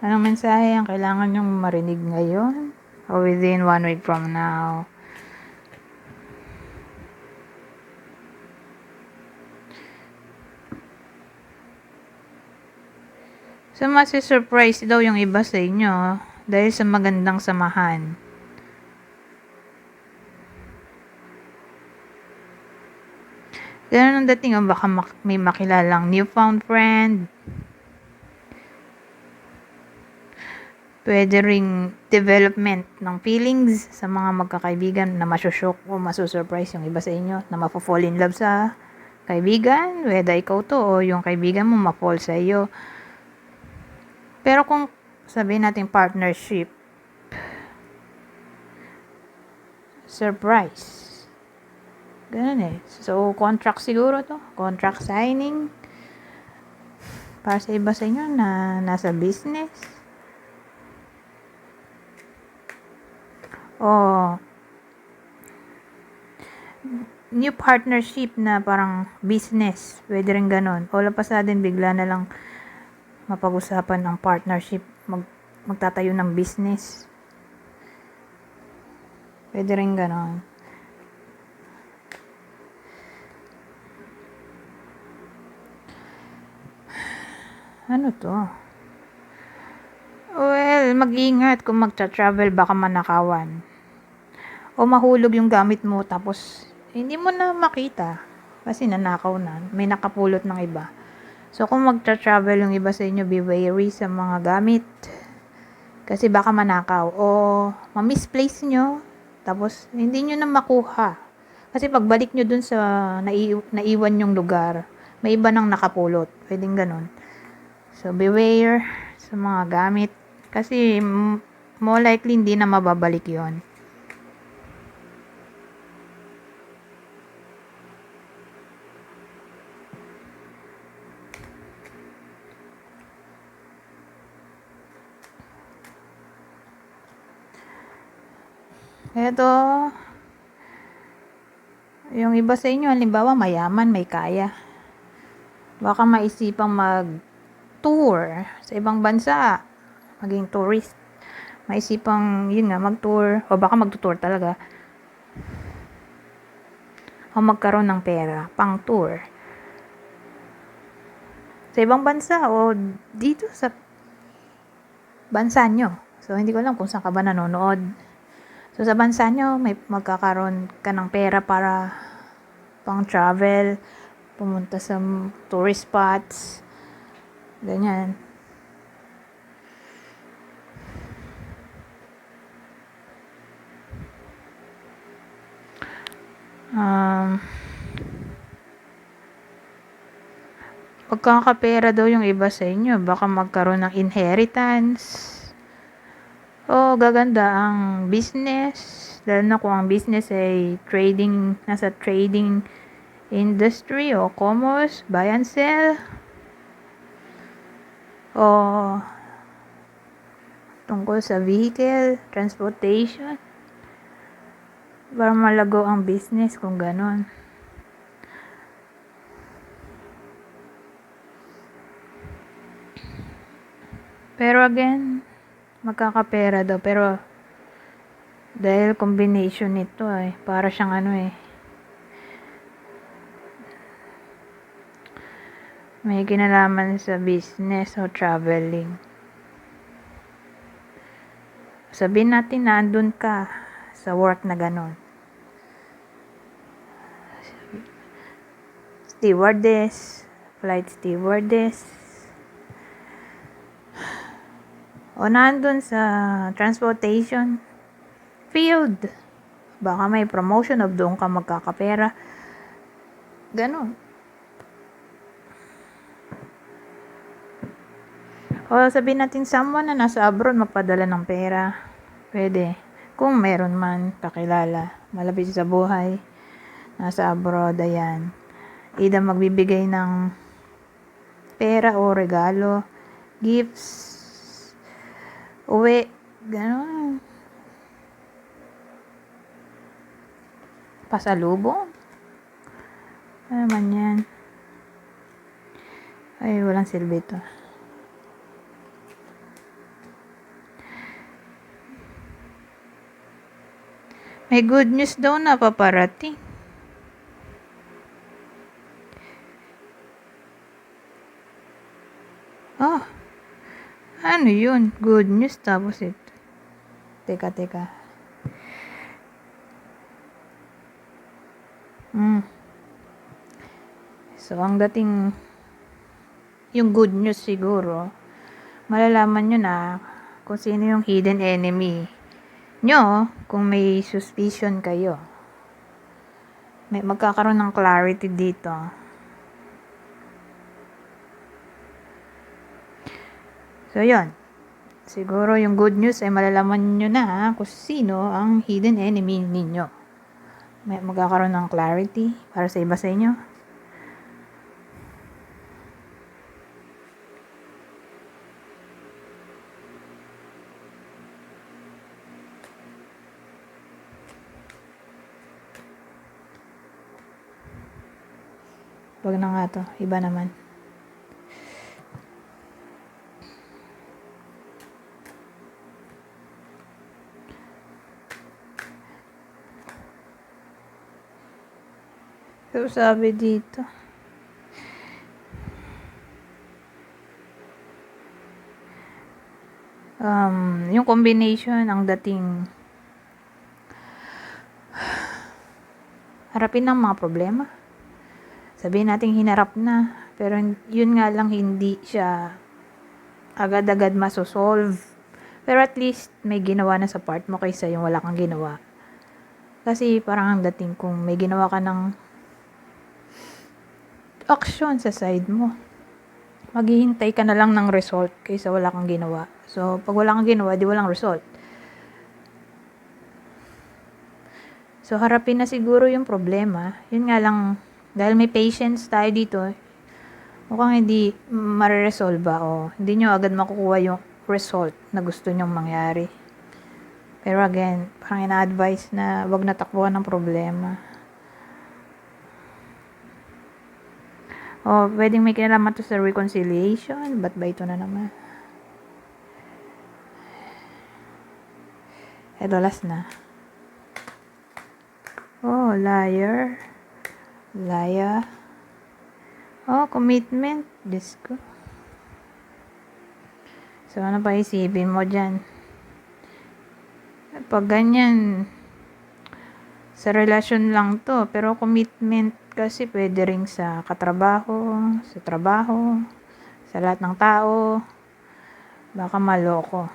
Anong mensahe ang kailangan nyong marinig ngayon o within 1 week from now? So, masisurprise daw yung iba sa inyo dahil sa magandang samahan. Ganun ang dating, o baka may makilalang newfound friend. Pwede ring development ng feelings sa mga magkakaibigan na masushock o masusurprise yung iba sa inyo na mapofall in love sa kaibigan, whether ikaw to o yung kaibigan mo ma-fall sa iyo. Pero kung sabihin natin partnership, surprise. Ganun eh. So, contract siguro to. Contract signing. Para sa iba sa inyo na nasa business. O new partnership na parang business. Pwede rin ganun. All of a sudden, bigla na lang mapag-usapan ang partnership. Magtatayo ng business. Pwede rin ganun. Ano to? Well, mag-ingat kung magta-travel, baka manakawan. O mahulog yung gamit mo tapos hindi mo na makita kasi nanakaw na. May nakapulot ng iba. So, kung magta-travel yung iba sa inyo, be wary sa mga gamit. Kasi baka manakaw. O ma-misplace nyo, tapos hindi nyo na makuha. Kasi pagbalik nyo dun sa naiwan yung lugar, may iba nang nakapulot. Pwedeng ganun. So, beware sa mga gamit. Kasi, more likely, hindi na mababalik yon. Ito, yung iba sa inyo, halimbawa, mayaman, may kaya. Baka maisipang mag-tour sa ibang bansa. Maging tourist. Maisipang, yun nga, mag-tour. O baka mag-tour talaga. O magkaroon ng pera, pang tour. Sa ibang bansa o dito sa bansa nyo. So, hindi ko alam kung saan ka ba nanonood. So, sa bansa nyo, may magkakaroon ka ng pera para pang travel, pumunta sa tourist spots, ganyan. Pagkakapera daw yung iba sa inyo, baka magkaroon ng inheritance. O gaganda ang business, lalo na kung ang business ay trading, nasa trading industry o commerce, buy and sell. O tungkol sa vehicle, transportation. Para malago ang business kung ganon. Pero again, magkakapera daw. Pero dahil combination nito para siyang may kinalaman sa business o traveling. Sabihin natin na andun ka sa work na ganon. Stewardess, flight stewardess. O nandun sa transportation field. Baka may promotion o doon ka magkakapera. Ganon. O sabihin natin someone na nasa abroad magpadala ng pera. Pwede. Kung meron man kakilala, malapit sa buhay, nasa abroad, ayan. Either magbibigay ng pera o regalo, gifts, uwi, gano'n. Pasalubong. Ano naman yan? Ay, walang silbi to. May good news daw na paparating. Oh, ano yun? Good news tapos ito. Teka. So, ang dating yung good news siguro, malalaman nyo na kung sino yung hidden enemy nyo kung may suspicion kayo. May magkakaroon ng clarity dito. So, yun. Siguro yung good news ay malalaman nyo na kung sino ang hidden enemy ninyo. May magkakaroon ng clarity para sa iba sa inyo. Wag na nga to. Iba naman. So, sabi dito. Yung combination, ang dating harapin ng mga problema. Sabihin natin hinarap na, pero yun nga lang hindi siya agad-agad masosolve. Pero at least may ginawa na sa part mo kaysa yung wala kang ginawa. Kasi parang ang dating kung may ginawa ka ng action sa side mo, maghihintay ka na lang ng result kaysa wala kang ginawa. So, pag wala kang ginawa, di walang result. So, harapin na siguro yung problema. Yun nga lang, dahil may patience tayo dito, mukhang hindi mareresolve o hindi nyo agad makukuha yung result na gusto nyong mangyari. Pero again, parang ina-advise na wag natakbuhan ng problema. O, pwedeng may kinalaman to sa reconciliation. Ba't ba ito na naman? Eto, last na. Oh, liar. Oh, commitment. Diyos ko. So, ano pa isipin mo dyan? Pag ganyan, sa relasyon lang to. Pero commitment kasi pwede rin sa katrabaho, sa trabaho, sa lahat ng tao. Baka maloko.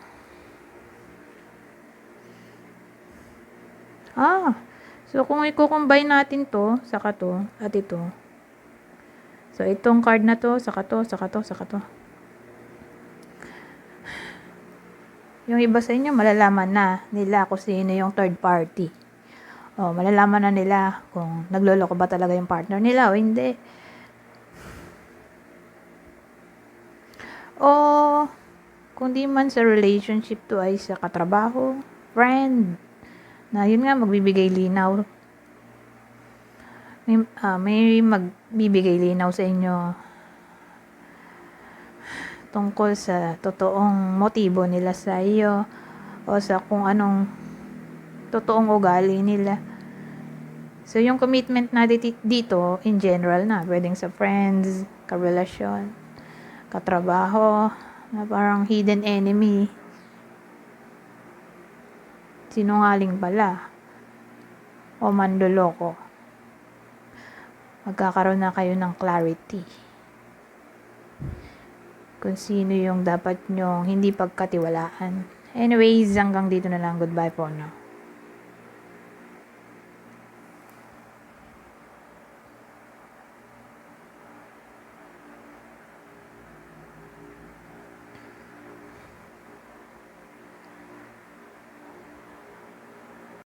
So kung i-combine natin to, saka to, at ito. So itong card na to, saka to. Yung iba sa inyo, malalaman na nila kung sino yung third party. O, malalaman na nila kung nagloloko ba talaga yung partner nila o hindi. O, kung di man sa relationship to ay sa katrabaho, friend, na yun nga magbibigay linaw. May magbibigay linaw sa inyo tungkol sa totoong motibo nila sa iyo o sa kung anong totoong ugali nila. So, yung commitment na dito, in general na, pwedeng sa friends, karelasyon, katrabaho, na parang hidden enemy. Sinungaling pala. O manloloko. Magkakaroon na kayo ng clarity. Kung sino yung dapat nyong hindi pagkatiwalaan. Anyways, hanggang dito na lang. Goodbye po now.